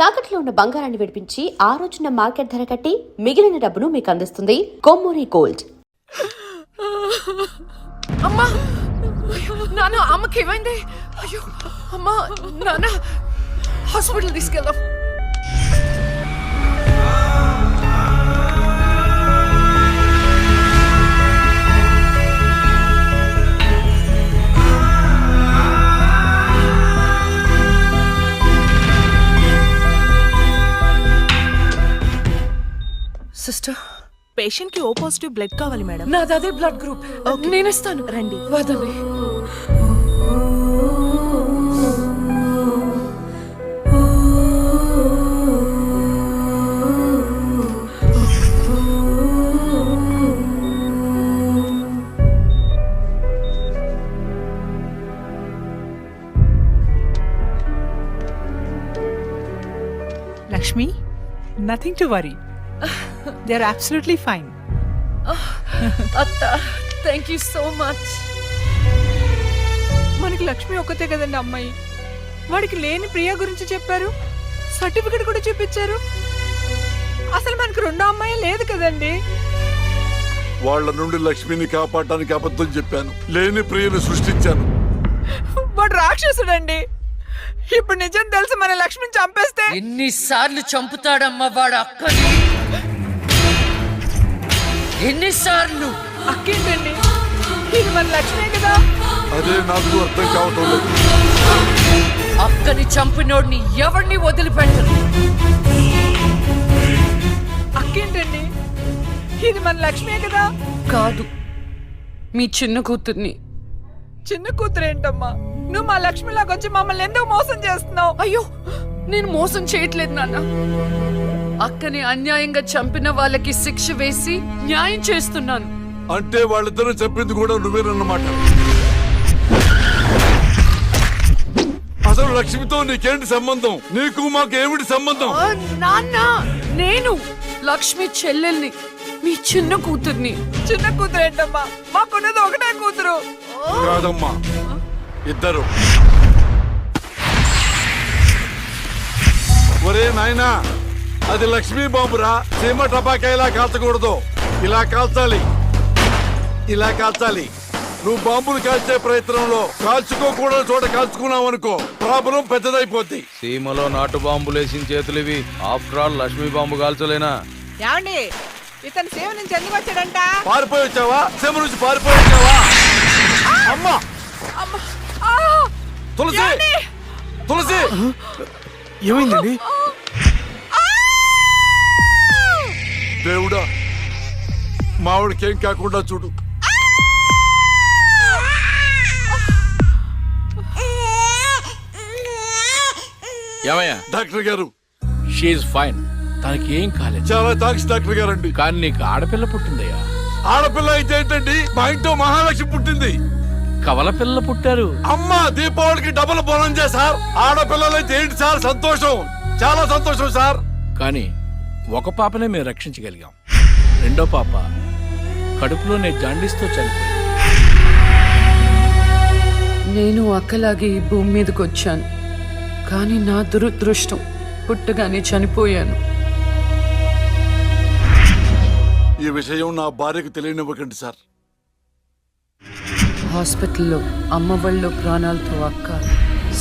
తాకట్లో ఉన్న బంగారాన్ని విడిపించి ఆ రోజున మార్కెట్ ధర కట్టి మిగిలిన డబ్బును మీకు అందిస్తుంది కొమ్మూరి గోల్డ్. అమ్మా నాన్న అమ్మకి ఏమైంది? అయ్యో అమ్మా నాన్న హాస్పిటల్ తీసుకెళ్దాం. సిస్టర్, పేషెంట్ కి ఓ పాజిటివ్ బ్లడ్ కావాలి మేడం. నాది అదే బ్లడ్ గ్రూప్. నేను ఇస్తాను, రండి. వదండి. Lakshmi, nothing to worry. They're absolutely fine. అత్త, థ్యాంక్ యూ సో మచ్. మనకి లక్ష్మి ఒక్కతే కదండి అమ్మాయి. వాడికి లేని ప్రియా గురించి చెప్పారు, సర్టిఫికెట్ కూడా చూపించారు. అసలు మనకు రెండో అమ్మాయి లేదు కదండి. వాళ్ళ నుండి లక్ష్మిని కాపాడటానికి అబద్ధం చెప్పాను, లేని ప్రియను సృష్టించాను. వాడు రాక్షసుడండి. ఇప్పుడు నిజం తెలిసి మన లక్ష్మిని చంపేస్తే ఎన్నిసార్లు చంపుతాడమ్మా వాడు అక్కని? ఎన్నిసార్లు? అక్కేంటండి, ఇది మన లక్ష్మే కదా. అదే నాకు అర్థం కావటం లేదు. అక్కని చంపినోడిని ఎవరిని వదిలిపెట్టరు. అక్కేంటండి, ఇది మన లక్ష్మే కదా. కాదు, మీ చిన్న కూతుర్ని. చిన్న కూతురు ఏంటమ్మా? నువ్వు మా లక్ష్మిలాగా వచ్చి మమ్మల్ని ఎందుకు మోసం చేస్తున్నావు? అయ్యో, నేను మోసం చేయట్లేదు నాన్న. అక్కని అన్యాయంగా చంపిన వాళ్ళకి శిక్ష వేసి న్యాయం చేస్తున్నాను. అంటే వాళ్ళిద్దరూ చెప్పింది కూడా నువ్వేనన్నమాట. అసలు లక్ష్మితో నీకేంటి సంబంధం? నీకు మాకు ఏమిటి సంబంధం? నాన్న, నేను లక్ష్మి చెల్లెల్ని, మీ చిన్న కూతుర్ని. చిన్న కూతురు ఏంటమ్మా? మాకున్నది ఒకటే కూతురు. కాదమ్మా, ఇద్దరు. ఒరే నాయనా, అది లక్ష్మీ బాంబురా. సీమ టపాకా ఇలా కాల్చకూడదు, ఇలా కాల్చాలి, ఇలా కాల్చాలి. నువ్వు బాంబులు కాల్చే ప్రయత్నంలో కాల్చుకోకూడని చోట కాల్చుకున్నావు అనుకో, ప్రాబ్లం పెద్దదైపోద్ది. సీమలో నాటు బాంబులేసిన చేతులివి. ఆఫ్టర్ ఆల్ లక్ష్మీ బాంబు కాల్చలేనా? ఏమండి, ఇతను సేవ నుంచి ఎందుకు వచ్చాడంట? పారిపోయి వచ్చావా? సీమ నుంచి పారిపోయి వచ్చావా? అమ్మా, తులసి, తులసి, ఏమైందండి? దేవుడా, మావిడికేం కాకుండా చూడు. ఏమయ్యా? డాక్టర్ గారు, షీఈ్ ఫైన్, తనకి ఏం కాలేదు. చాలా థాంక్స్ డాక్టర్ గారండి. కానీ నీకు ఆడపిల్ల పుట్టిందయ్యా. ఆడపిల్ల అయితే ఏంటండి, మా ఇంట్లో మహాలక్ష్మి పుట్టింది. కవల పిల్లలు పుట్టారు. అమ్మా, దీపావళికి డబుల్ బోనం సార్. ఆడపిల్లలైతే ఏంటి సార్ సంతోషం, చాలా సంతోషం సార్. కానీ ఒక పాపనే మేము రక్షించగలిగాం. రెండో పాప కడుపులోనే జాండీస్తో చనిపోయింది. నేను అక్కలాగే ఈ భూమి మీదకి వచ్చాను, కానీ నా దురదృష్టం పుట్టగానే చనిపోయాను. ఈ విషయం నా భార్యకు తెలియనివ్వకండి సార్. హాస్పిటల్లో అమ్మ వాళ్ళు ప్రాణాలతో అక్క,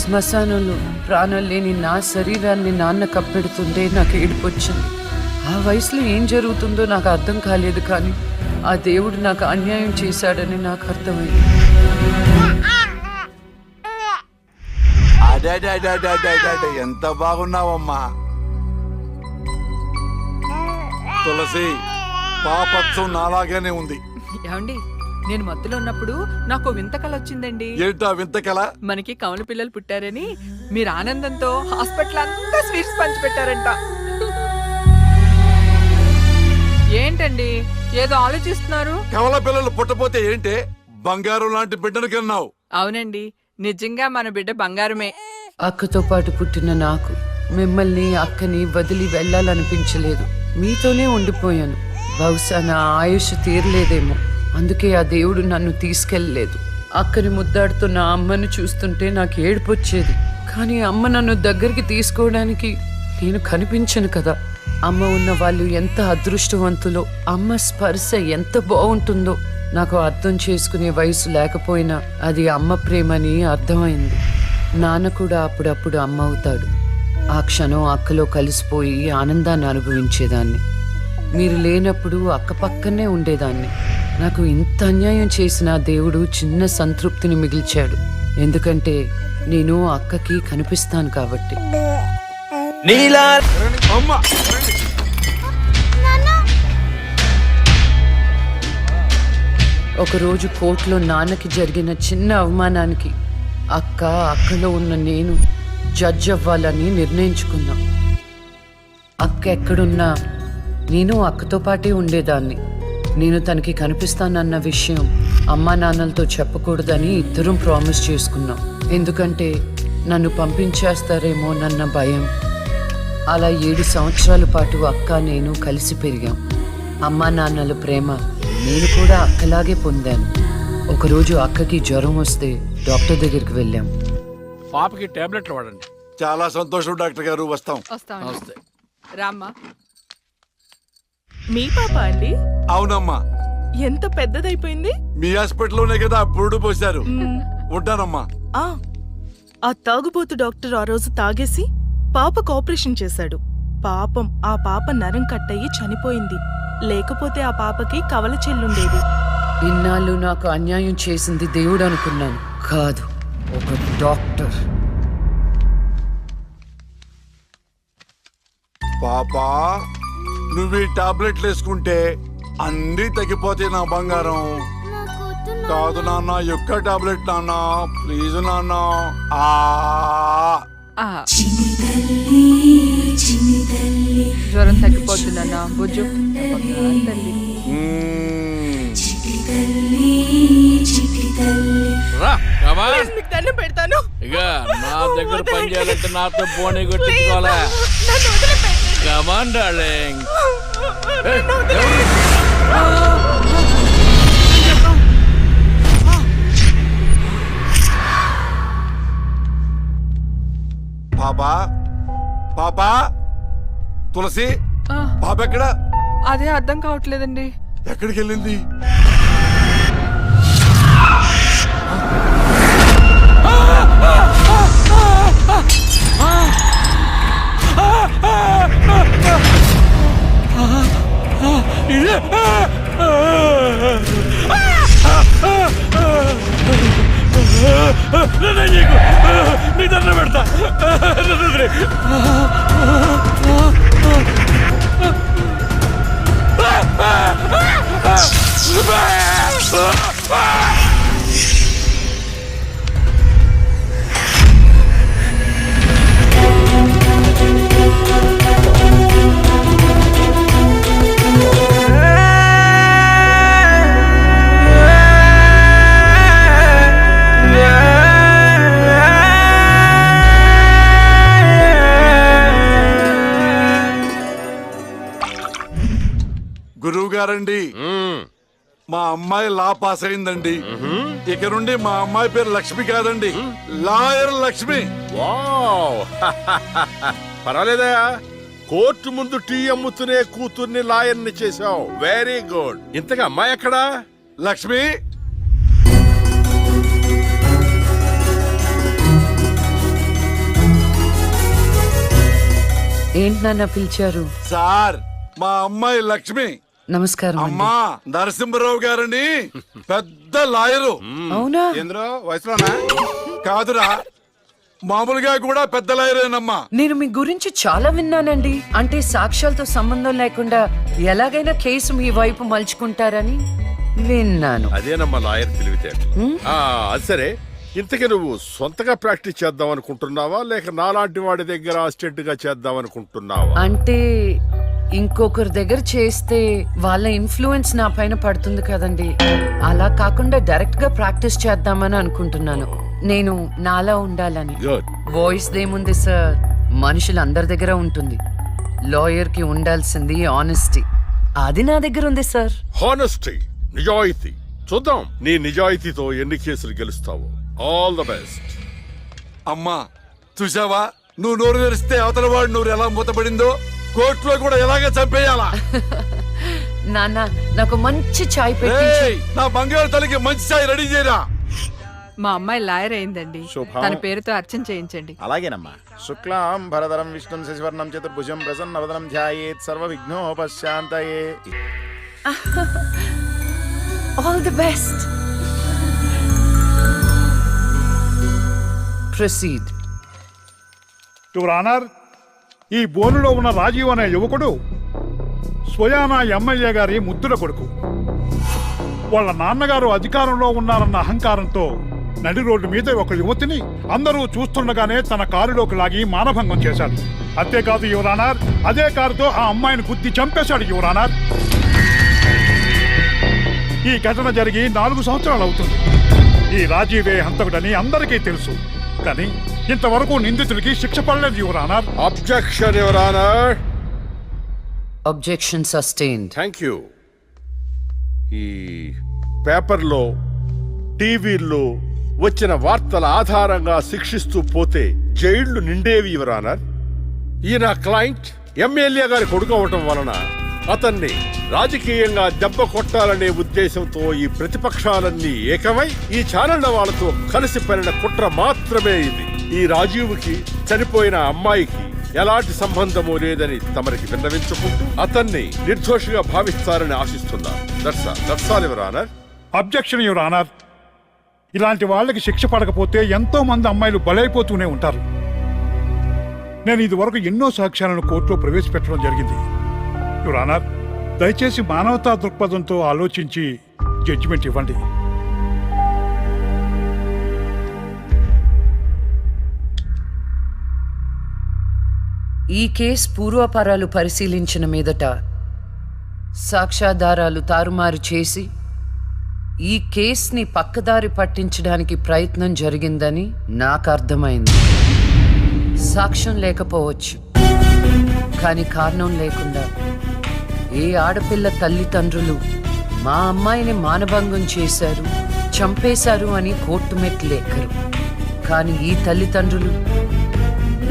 శ్మశానంలో ప్రాణాలు లేని నా శరీరాన్ని నాన్న కప్పెడుతుంటే నాకు ఏడుపొచ్చింది. ఆ వయసులో ఏం జరుగుతుందో నాకు అర్థం కాలేదు, కానీ ఆ దేవుడు నాకు అన్యాయం చేశాడని నాకు అర్థమైంది. ఎంత బాగున్నావమ్మా తులసి. పాపత్వం నాలాగానే ఉంది. ఏమండి, నేను మత్తులో ఉన్నప్పుడు నాకు వింత కళ వచ్చిందండి. ఏంటా వింత కళ? మనకి కవల పిల్లలు పుట్టారని మీరు ఆనందంతో హాస్పిటల్ అంతా స్వీట్స్ పంచిపెట్టారంట. ఏంటండి ఏదో ఆలోచిస్తున్నారు? కవల పిల్లలు పుట్టపోతే ఏంటే, బంగారం లాంటి బిడ్డను కన్నావు. అవునండి, నిజంగా మన బిడ్డ బంగారమే. అక్కతో పాటు పుట్టిన నాకు మిమ్మల్ని అక్కని వదిలి వెళ్ళాలనిపించలేదు. మీతోనే ఉండిపోయాను. బహుశా నా ఆయుష్ తీరలేదేమో, అందుకే ఆ దేవుడు నన్ను తీసుకెళ్ళలేదు. అక్కని ముద్దాడుతున్న అమ్మను చూస్తుంటే నాకు ఏడుపొచ్చేది, కానీ అమ్మ నన్ను దగ్గరికి తీసుకోవడానికి నేను కనిపించను కదా. అమ్మ ఉన్న వాళ్ళు ఎంత అదృష్టవంతులో, అమ్మ స్పర్శ ఎంత బాగుంటుందో నాకు అర్థం చేసుకునే వయసు లేకపోయినా అది అమ్మ ప్రేమని అర్థమైంది. నాన్న కూడా అప్పుడప్పుడు అమ్మ అవుతాడు. ఆ క్షణం అక్కలో కలిసిపోయి ఆనందాన్ని అనుభవించేదాన్ని. మీరు లేనప్పుడు అక్క పక్కనే ఉండేదాన్ని. నాకు ఇంత అన్యాయం చేసిన దేవుడు చిన్న సంతృప్తిని మిగిల్చాడు. ఎందుకంటే నేను అక్కకి కనిపిస్తాను కాబట్టి. అమ్మ ఒకరోజు కోర్టులో నాన్నకి జరిగిన చిన్న అవమానానికి అక్కలో ఉన్న నేను జడ్జ్ అవ్వాలని నిర్ణయించుకున్నా. అక్క ఎక్కడున్నా నేను అక్కతో పాటే ఉండేదాన్ని. నేను తనకి కనిపిస్తానన్న విషయం అమ్మా నాన్నలతో చెప్పకూడదని ఇద్దరం ప్రామిస్ చేసుకున్నాం. ఎందుకంటే నన్ను పంపించేస్తారేమోనన్న భయం. అలా 7 సంవత్సరాల పాటు అక్క నేను కలిసి పెరిగాం. అమ్మా నాన్నల ప్రేమ నేను కూడా అక్కలాగే పొందాను. ఒకరోజు అక్కకి జ్వరం వస్తే డాక్టర్ దగ్గరికి వెళ్ళాం. పాపకి టాబ్లెట్లు వాడండి. చాలా సంతోషం డాక్టర్ గారు, వస్తాం. నమస్తే. రామ్మా. మీ పాప అండి అవునమ్మా, ఎంత పెద్దదైపోయింది. మీ హాస్పిటల్లోనే కదా పురుడు పోశారు. ఉంటానమ్మా. ఆ తాగుబోతు డాక్టర్ ఆ రోజు తాగేసి పాపకు ఆపరేషన్ చేశాడు. పాపం ఆ పాప నరం కట్టయి చనిపోయింది. లేకపోతే ఆ పాపకి కవల చెల్లుండేది. ఇన్నాళ్ళు నాకు అన్యాయం చేసింది దేవుడు అనుకున్నాను. కాదు, ఒక డాక్టర్. పాపా, నువ్వు ఈ టాబ్లెట్లు వేసుకుంటే అన్నీ తగ్గిపోతాయి నా బంగారం. కాదు నాన్న, యొక్క టాబ్లెట్ నాన్న, ప్లీజ్ నాన్న. జ్వరం తగ్గిపోతుందన్నా బుజ్జు. రా, come on. మీకు దండం పెడతాను. ఇక నా దగ్గర పని చేయాలంటే నాతో బోని కొట్టించుకోవాలా? నన్ను వదిలిపెట్టండి. Come on, darling. పాపా, పాపా, తులసి, పాప ఎక్కడ? అదే అర్థం కావట్లేదండి. ఎక్కడికి వెళ్ళింది? నీ దండం పెడతా. గురువు గారండి, మా అమ్మాయి లా పాస్ అయిందండి. ఇక నుండి మా అమ్మాయి పేరు లక్ష్మి కాదండి, లాయర్ లక్ష్మి. వావ్ పర్వాలేదా, కోర్టు ముందు టీ అమ్ముతునే కూతుర్ని లాయర్ని చేసావు. Very good. ఇంతగా అమ్మాయి ఎక్కడా? లక్ష్మి, ఏంటి నాన్న పిలిచారు? సార్, మా అమ్మాయి లక్ష్మి. నమస్కారం అండి. అమ్మా, నరసింహరావు గారని పెద్ద లాయరు. అవునా? ఏంద్రో వయసులోనా? కాదురా, మామూలుగా కూడా పెద్ద లాయరేనమ్మా. నేను మీ గురించి చాలా విన్నానండి. అంటే సాక్ష్యాలతో సంబంధం లేకుండా ఎలాగైనా కేసు మీ వైపు మలుచుకుంటారని విన్నాను. అదేనమ్మా లాయర్ తెలివితేటలు. అది సరే, ఇంతకీ నువ్వు సొంతగా ప్రాక్టీస్ చేద్దాం అనుకుంటున్నావా, లేక నాలాంటి వాడి దగ్గర అసిస్టెంట్ గా చేద్దాం అనుకుంటున్నావా? అంటే ఇంకొకరి దగ్గర చేస్తే వాళ్ళ ఇన్ఫ్లుయెన్స్ నా పైన పడుతుంది కదండి. అలా కాకుండా డైరెక్ట్ గా ప్రాక్టీస్ చేద్దామని అనుకుంటున్నాను. నేను నాలా ఉండాలని. గుడ్. వాయిస్ దేముంది సార్, మనుషులందరి దగ్గర ఉంటుంది. లాయర్ కి ఉండాల్సింది ఆనెస్టీ. అది నా దగ్గర ఉంది సార్. హానెస్టీ, నిజాయితీ. చూద్దాం నీ నిజాయితీతో ఎన్ని కేసులు గెలుస్తావో. All the best. అమ్మా, చూసావా, నువ్వు నోరు తెరిస్తే అవతల వాడు నోరు ఎలా మూతపడిందో కోర్టులో కూడా ఎలాగే చంపేయాలా? నాన్న నాకు మంచి చాయ్ పెట్టి ఏయ్, నా బంగారు తల్లికి మంచి చాయ్ రెడీ చేయరా. మా అమ్మాయి లాయర్ అయిందండి. శుభం. తన పేరుతో అర్చన చేయించండి. అలాగేనమ్మా. శుక్లాం భరధరం విష్ణుం శశివర్ణం చతుర్భుజం ప్రసన్నవదనం ధ్యాయేత్ సర్వ విఘ్నోపశాంతయే. All the best. Proceed. Your honour, ఈ బోనులో ఉన్న రాజీవ్ అనే యువకుడు స్వయానా ఎమ్మెల్యే గారి ముద్దుల కొడుకు. వాళ్ళ నాన్నగారు అధికారంలో ఉన్నారన్న అహంకారంతో నడి రోడ్డు మీద ఒక యువతిని అందరూ చూస్తుండగానే తన కారులోకి లాగి మానభంగం చేశాడు. అంతేకాదు యువర్ ఆనర్, అదే కారుతో ఆ అమ్మాయిని గుద్ది చంపేశాడు యువర్ ఆనర్. ఈ ఘటన జరిగి 4 సంవత్సరాలు అవుతుంది. ఈ రాజీవే హంతకుడని అందరికీ తెలుసు, కానీ ఇంతవరకు నిందితుడికి శిక్ష పడలేదు your honour. Objection your honour. Objection sustained. Thank you. ఈ పేపర్లో టీవీల్లో వచ్చిన వార్తల ఆధారంగా శిక్షిస్తూ పోతే జైళ్లు నిండేవి యువర్ ఆనర్. ఈయన క్లయింట్ ఎమ్మెల్యే గారి కొడుకు అవటం వలన అతన్ని రాజకీయంగా దెబ్బ కొట్టాలనే ఉద్దేశంతో ఈ ప్రతిపక్షాలన్నీ ఏకమై ఈ ఛానళ్ల వాళ్ళతో కలిసి పడిన కుట్ర మాత్రమే ఇది. ఈ రాజీవ్కి చనిపోయిన అమ్మాయికి ఎలాంటి సంబంధమూ లేదని తమరికి విన్నవించుకుంటూ అతన్ని నిర్దోషిగా భావిస్తారని ఆశిస్తున్నారు. That's all your honour. Objection your honour. ఇలాంటి వాళ్ళకి శిక్ష పడకపోతే ఎంతో మంది అమ్మాయిలు బలైపోతూనే ఉంటారు. నేను ఇదివరకు ఎన్నో సాక్ష్యాలను కోర్టులో ప్రవేశపెట్టడం జరిగింది యువర్ ఆనర్. దయచేసి మానవతా దృక్పథంతో ఆలోచించి జడ్జిమెంట్ ఇవ్వండి. ఈ కేసు పూర్వాపరాలు పరిశీలించిన మీదట సాక్ష్యాధారాలు తారుమారు చేసి ఈ కేసుని పక్కదారి పట్టించడానికి ప్రయత్నం జరిగిందని నాకు అర్థమైంది. సాక్ష్యం లేకపోవచ్చు, కానీ కారణం లేకుండా ఏ ఆడపిల్ల తల్లిదండ్రులు మా అమ్మాయిని మానభంగం చేశారు, చంపేశారు అని కోర్టు మెట్లు ఎక్కరు. కానీ ఈ తల్లిదండ్రులు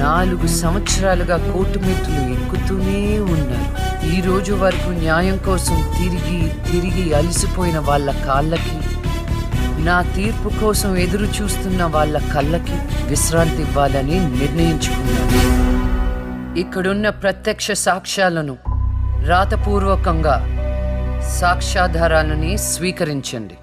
4 సంవత్సరాలుగా కోర్టు మెట్లు ఎక్కుతూనే ఉన్నారు. ఈ రోజు వరకు న్యాయం కోసం తిరిగి తిరిగి అలసిపోయిన వాళ్ళ కాళ్ళకి, నా తీర్పు కోసం ఎదురు చూస్తున్న వాళ్ళ కళ్ళకి విశ్రాంతి ఇవ్వాలని నిర్ణయించుకున్నాను. ఇక్కడున్న ప్రత్యక్ష సాక్ష్యాలను రాతపూర్వకంగా సాక్ష్యాధారాలని స్వీకరించండి.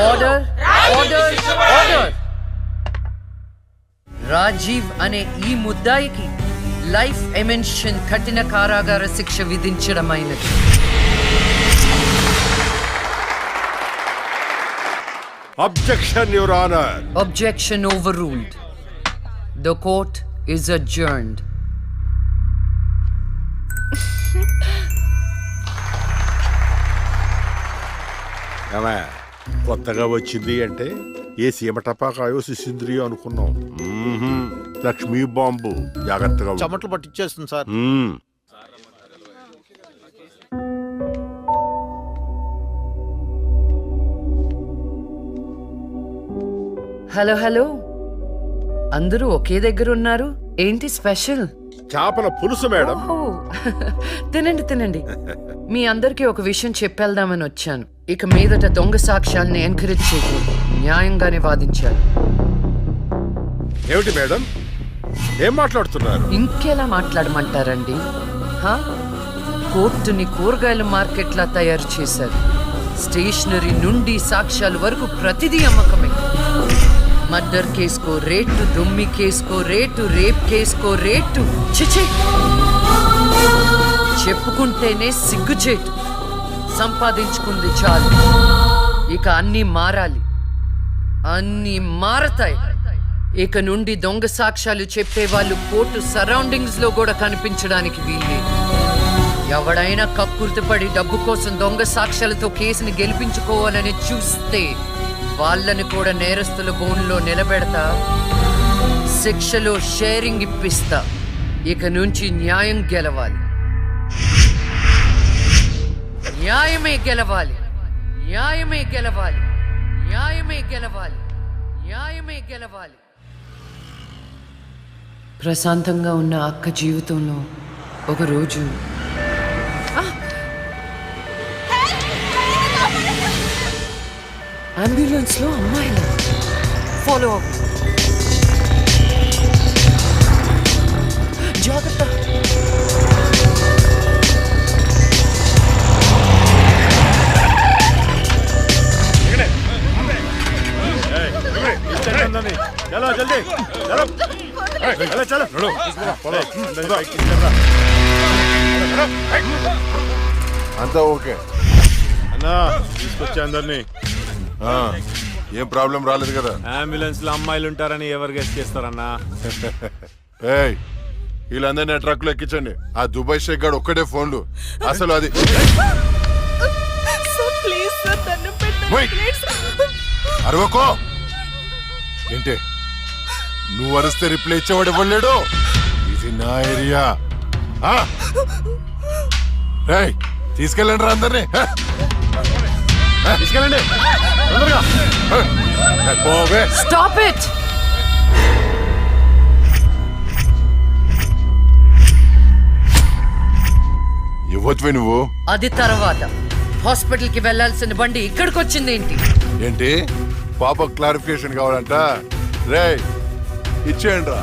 Order, order, order. రాజీవ్ అనే ఈ ముద్దాయికి లైఫ్ ఎమెన్షన్ కఠిన కారాగార శిక్ష విధించడమైనది. Objection your honour. Objection overruled. The court is adjourned. ఏమే, కొత్తగా వచ్చింది అంటే ఏ సీమ టపాకాయో శిశింద్రియో అనుకున్నాం. లక్ష్మీ బాంబు. జాగ్రత్తగా ఉండు. చెమటలు పట్టించేస్తుంది సార్. మ్మ్. హలో హలో, అందరూ ఒకే దగ్గర ఉన్నారు. ఏంటి స్పెషల్? చేపల పులుసు మేడం. ఓహో, తినండి తినండి. మీ అందరికీ ఒక విషయం చెప్పేద్దామని వచ్చాను. ఇక మీదట దొంగ సాక్ష్యాల్ని ఎంకరేజ్ చేయకూడదు. న్యాయంగానే వాదించారు. ఏమిటి మేడం, ఏం మాట్లాడుతున్నారు? ఇంకెలా మాట్లాడమంటారండి? హా? కోర్టుని కూరగాయల మార్కెట్లా తయారు చేశారు. స్టేషనరీ నుండి సాక్ష్యాల వరకు ప్రతిదీ అమ్మకమే. మర్డర్ కేసుకో రేటు, దొమ్మి కేసుకో రేటు, రేప్ కేసుకో రేటు. చిచి, చెప్పుకుంటేనే సిగ్గుచేటు. సంపాదించుకుంది చాలు, ఇక అన్నీ మారాలి. అన్నీ మారతాయి. ఇక నుండి దొంగ సాక్ష్యాలు చెప్పే వాళ్ళు కోర్టు సరౌండింగ్స్ లో కూడా కనిపించడానికి వీల్లేదు. ఎవడైనా కక్కుర్తిపడి డబ్బు కోసం దొంగ సాక్ష్యాలతో కేసుని గెలిపించుకోవాలని చూస్తే వాళ్ళని కూడా నేరస్తుల బోన్లో నిలబెడతా, శిక్షలో షేరింగ్ ఇప్పిస్తా. ఇక నుంచి న్యాయం గెలవాలి, న్యాయమే గెలవాలి, న్యాయమే గెలవాలి, న్యాయమే గెలవాలి, న్యాయమే గెలవాలి. ప్రశాంతంగా ఉన్న అక్క జీవితంలో ఒకరోజు అంబులెన్స్లో అమ్మాయిలు ఫాలో అవ్వ. జాగ్రత్త. చలో జల్దీ చలో చలో అంతా ఓకే అన్నా తీసుకొచ్చా అందరినీ. ఏం ప్రాబ్లం రాలేదు కదా? అంబులెన్స్ లో అమ్మాయిలు ఉంటారని ఎవరు గెస్ట్ చేస్తారన్నా? ఏయ్, వీళ్ళందరినీ ట్రక్ లో ఎక్కించండి. ఆ దుబాయ్ షేక్ గాడు ఒక్కడే ఫోన్లు. అసలు అది ఓయ్, అరవకో. ఏంటే నువ్వు అరిస్తే రిప్లై ఇచ్చేవాడు ఇవ్వలేడు. ఇది నా ఏరియా. రేయ్, తీసుకెళ్ళండి రా అందరినీ. తీసుకెళ్ళండి తొందరగా. పోవే. Stop it! ఇవ్వచ్చువే నువ్వు. అది తర్వాత. హాస్పిటల్ కి వెళ్లాల్సిన బండి ఇక్కడికి వచ్చింది ఏంటి? ఏంటి పాప క్లారిఫికేషన్ కావాలంట? రేయ్, ఇచ్చేయండి రా.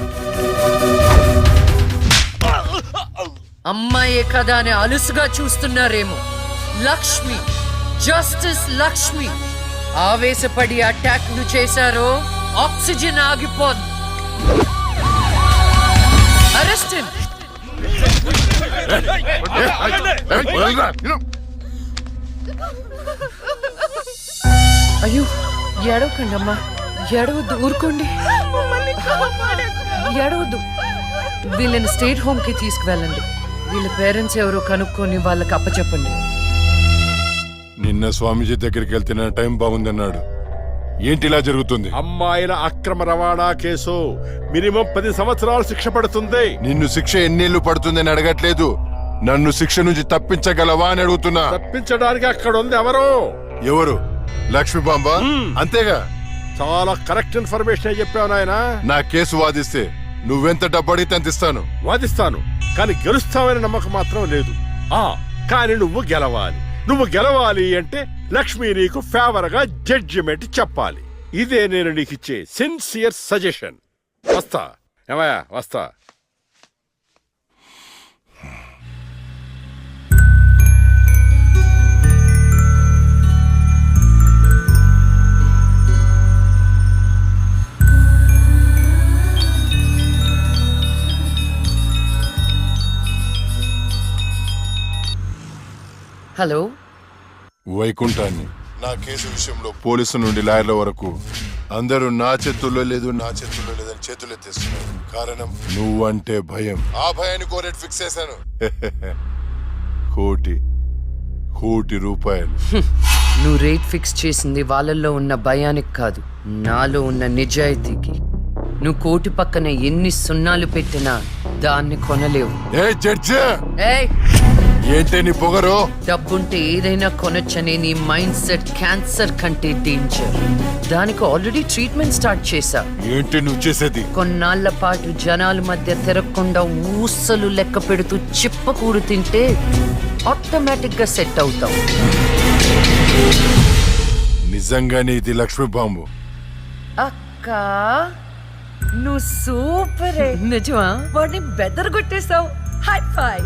అమ్మాయే కదా అని అలుసుగా చూస్తున్నారేమో. లక్ష్మి, జస్టిస్ లక్ష్మి ఆవేశపడి అటాక్ ను చేశారో ఆక్సిజన్ ఆగిపోద్ది. Arrest him. అయ్యో, ఏడవకండి అమ్మా, ఏడవద్దు, ఊరుకోండి, ఏడవద్దు. వీళ్ళని స్టేట్ హోమ్ కి తీసుకువెళ్ళండి. వీళ్ళ పేరెంట్స్ ఎవరో కనుక్కొని వాళ్ళకి అప్పచెప్పండి. నిన్న స్వామీజీ దగ్గరికి వెళ్తే నా టైం బాగుందన్నాడు. ఏంటి ఇలా జరుగుతుంది? అమ్మాయిల అక్రమ రవాణా కేసు మినిమం 10 సంవత్సరాలు శిక్ష పడుతుంది. నిన్ను శిక్ష ఎన్నేళ్లు పడుతుందని అడగట్లేదు, నన్ను శిక్ష నుంచి తప్పించగలవా అని అడుగుతున్నా. తప్పించడానికి అక్కడ ఉంది ఎవరు? ఎవరు? లక్ష్మీబాంబ. అంతేగా? చాలా కరెక్ట్ ఇన్ఫర్మేషన్ చెప్పావు నాయన. నా కేసు వాదిస్తే నువ్వెంత డబ్బు అడిగితే అంత ఇస్తాను. వాదిస్తాను, కానీ గెలుస్తావని నమ్మకం మాత్రం లేదు. కానీ నువ్వు గెలవాలి. నువ్వు గెలవాలి అంటే లక్ష్మి నీకు ఫేవర్ గా జడ్జిమెంట్ చెప్పాలి. ఇదే నేను నీకు ఇచ్చే సిన్సియర్ సజెషన్. వస్తా ఏమయ్యా, వస్తా. హలో, వైకుంఠాన్ని. నా కేసు విషయంలో పోలీసు నుండి లాయర్ల వరకు అందరూ నా చేతుల్లో లేదు, నా చేతుల్లో లేదని చేతులెత్తేస్తున్నారు. కారణం నువ్వంటే భయం. ఆ భయాన్ని కోరేట్ ఫిక్స్ చేశాను. కోటి రూపాయలు. నువ్వు రేట్ ఫిక్స్ చేసింది వాళ్ళల్లో ఉన్న భయానికి కాదు, నాలో ఉన్న నిజాయితీకి. నువ్వు కోటి పక్కన ఎన్ని సున్నాలు పెట్టినా దాన్ని కొనలేవు. ఏ జడ్జి, ఏయ్, ఏంటే నీ పొగరు? డబ్బుంటే ఏదైనా కొనొచ్చనే నీ మైండ్ సెట్ క్యాన్సర్ కంటే డేంజర్. దానికి ఆల్రెడీ ట్రీట్మెంట్ స్టార్ట్ చేశా. ఏంటి నువ్వు చేసేది? కొన్నాళ్ల పాటు జనాల మధ్య తిరగకుండా ఊసలు లెక్క పెడుతూ చిప్పకూడు తింటే ఆటోమేటిక్ గా సెట్ అవుతావు. నిజంగానే ఇది లక్ష్మీ బాంబు. అక్క, నువ్వు సూపర్. నిజమా? వాడిని బెదర్ కొట్టేశావు. హై ఫై.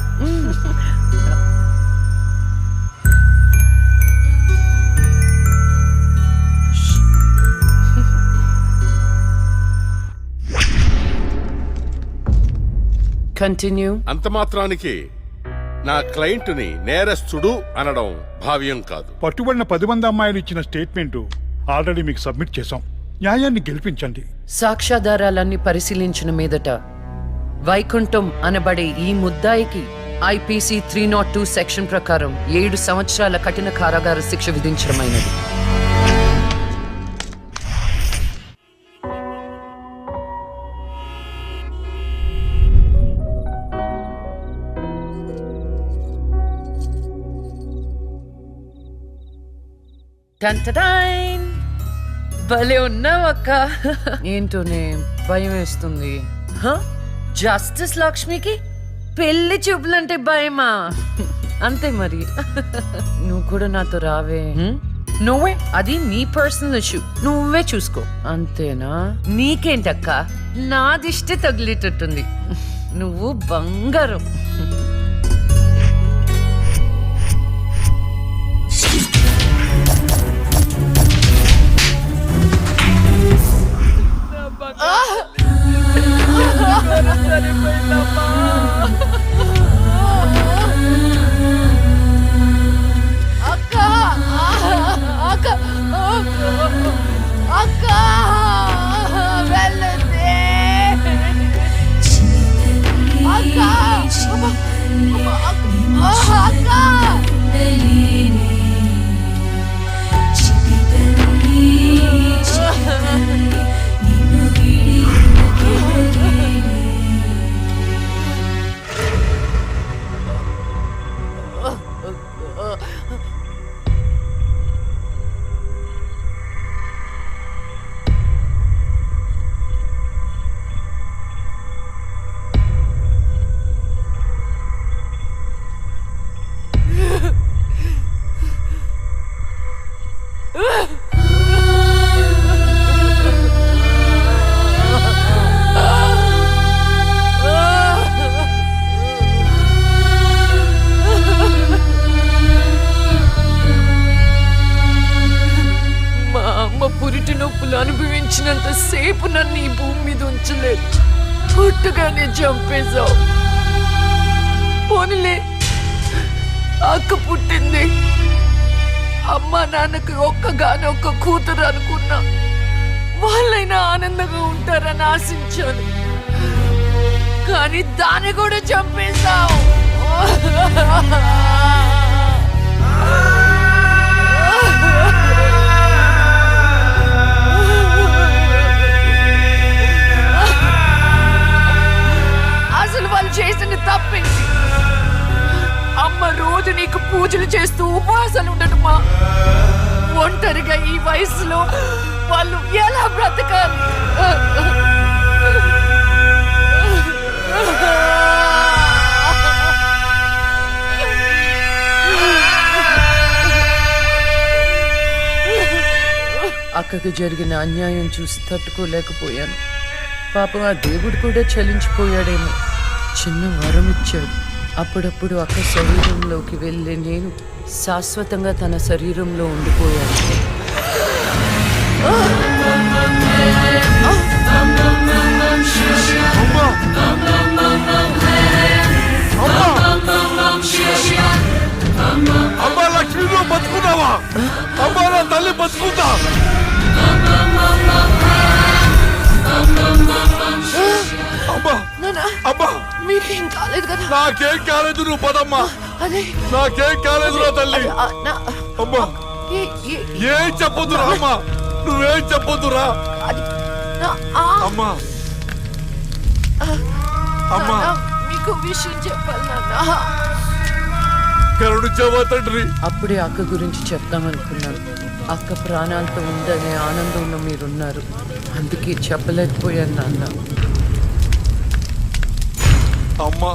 కంటిన్యూ. అంత మాత్రానికి నా క్లయింట్ని నేరస్తుడు అనడం భావ్యం కాదు. పట్టుబడిన 10 మంది అమ్మాయిలు ఇచ్చిన స్టేట్మెంట్ ఆల్రెడీ మీకు సబ్మిట్ చేశాం. న్యాయాన్ని గెలిపించండి. సాక్ష్యాధారాలన్నీ పరిశీలించిన మీదట వైకుంఠం అనబడే ఈ ముద్దాయికి ఐపీసీ 302 సెక్షన్ ప్రకారం 7 సంవత్సరాల కఠిన కారాగార శిక్ష విధించడమైనది. టంటడైన్! భలే ఉన్నావు అక్క. ఏంటోనే భయం వేస్తుంది. జస్టిస్ లక్ష్మికి పెళ్లి చూపులంటే భయమా? అంతే మరి. నువ్వు కూడా నాతో రావే. నువ్వే, అది నీ పర్సనల్ ఇష్యూ, నువ్వే చూసుకో. అంతేనా? నీకేంటక్క, నా దిష్టి తగిలేటట్టుంది. నువ్వు బంగారం. అనుభవించినంత సేపు నన్ను ఈ భూమి మీద ఉంచలేదు. పుట్టుగానే చంపేశావు. పోనీలే, అక్క పుట్టింది, అమ్మ నాన్నకి ఒక్కగానొక్క కూతురు అనుకున్నా. వాళ్ళైనా ఆనందంగా ఉంటారని ఆశించాను, కానీ దాన్ని కూడా చంపేశావు. అసలు వాళ్ళు చేసిన తప్పేంటి? అమ్మ రోజు నీకు పూజలు చేస్తూ ఉపవాసాలు ఉండటమా? ఒంటరిగా ఈ వయసులో వాళ్ళు ఎలా బ్రతకాలి? అక్కకు జరిగిన అన్యాయం చూసి తట్టుకోలేకపోయాను. పాపం ఆ దేవుడు కూడా చలించిపోయాడేమో. చిన్న వరం ఇచ్చాడు. అప్పుడప్పుడు అక్క శరీరంలోకి వెళ్ళే నేను శాశ్వతంగా తన శరీరంలో ఉండిపోయాను. అమ్మా లక్ష్మి, నువ్వు బతుకున్నావా? అమ్మా నా తల్లి బతుకుందా? అమ్మా మీకేం కాలేదు కదా? నాకేం కాలేదు, నువ్వు పదమ్మా. నాకేం కాలేదు నా తల్లి. అమ్మా ఏం చెప్పొద్దురా అమ్మా, నువ్వేం చెప్పొద్దురా అమ్మా. అమ్మా మీకు విషయం చెప్పాలి నాన్న. కరుణించావా తండ్రి? అప్పుడే అక్క గురించి చెప్తామనుకున్నాను. అక్క ప్రాణాలతో ఉందనే ఆనందంలో మీరున్నారు, అందుకే చెప్పలేకపోయాను నాన్న. అమ్మా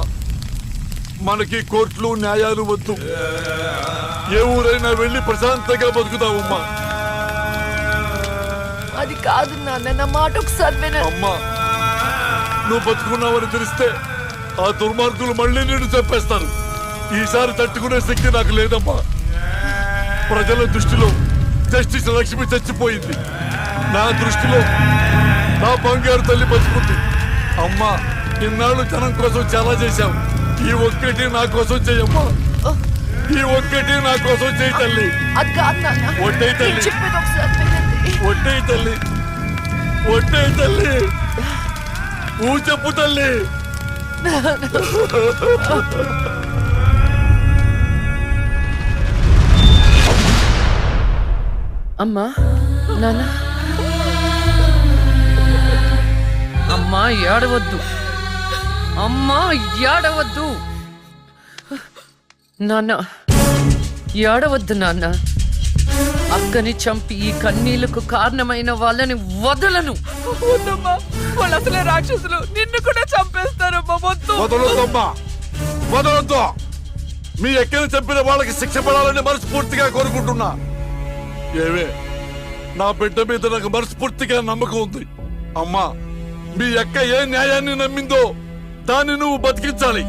మనకి కోర్టులు న్యాయాలు వద్దు, ఏ ఊరైనా వెళ్ళి ప్రశాంతంగా బతుకుతావమ్మా. అది కాదు నాన్న, నా మాట ఒకసారి వినండి. అమ్మా నువ్వు బతుకున్నావని తెలిస్తే ఆ దుర్మార్గులు మళ్ళీ నిన్ను చంపేస్తారు. ఈసారి తట్టుకునే శక్తి నాకు లేదమ్మా. ప్రజల దృష్టిలో జస్టిస్ లక్ష్మి చచ్చిపోయింది, నా దృష్టిలో నా బంగారు తల్లి బతుకుంది. అమ్మా ఇన్నాళ్ళు జనం కోసం చాలా చేశావు, ఈ ఒక్కటి నా కోసం చెయ్యమ్మా. ఈ ఒక్కటి నా కోసం చెయ్యి తల్లి. ఒట్టే తల్లి, ఒట్టే తల్లి, ఒట్టే తల్లి, ఊ చెప్పు తల్లి. అమ్మా, నాన్న. అమ్మా, ఏడవద్దు. అమ్మా, ఏడవద్దు. నాన్న, ఏడవద్దు నాన్న. అక్కని చంపి ఈ కన్నీళ్లకు కారణమైన వాళ్ళని వదలను. వద్దమ్మా, వాళ్ళు అసలే రాక్షసులు, నిన్ను కూడా చంపేస్తారమ్మా. వద్దు. వదలొద్దమ్మా, వదలొద్దు. మీ ఎక్కని చంపిన వాళ్ళకి శిక్ష పడాలని మనస్ఫూర్తిగా కోరుకుంటున్నా. ఏవే, నా బిడ్డ మీద నాకు మనస్ఫూర్తిగా నమ్మకం ఉంది. అమ్మా, మీ అక్క ఏ న్యాయాన్ని నమ్మిందో దాన్ని నువ్వు బతికించాలి.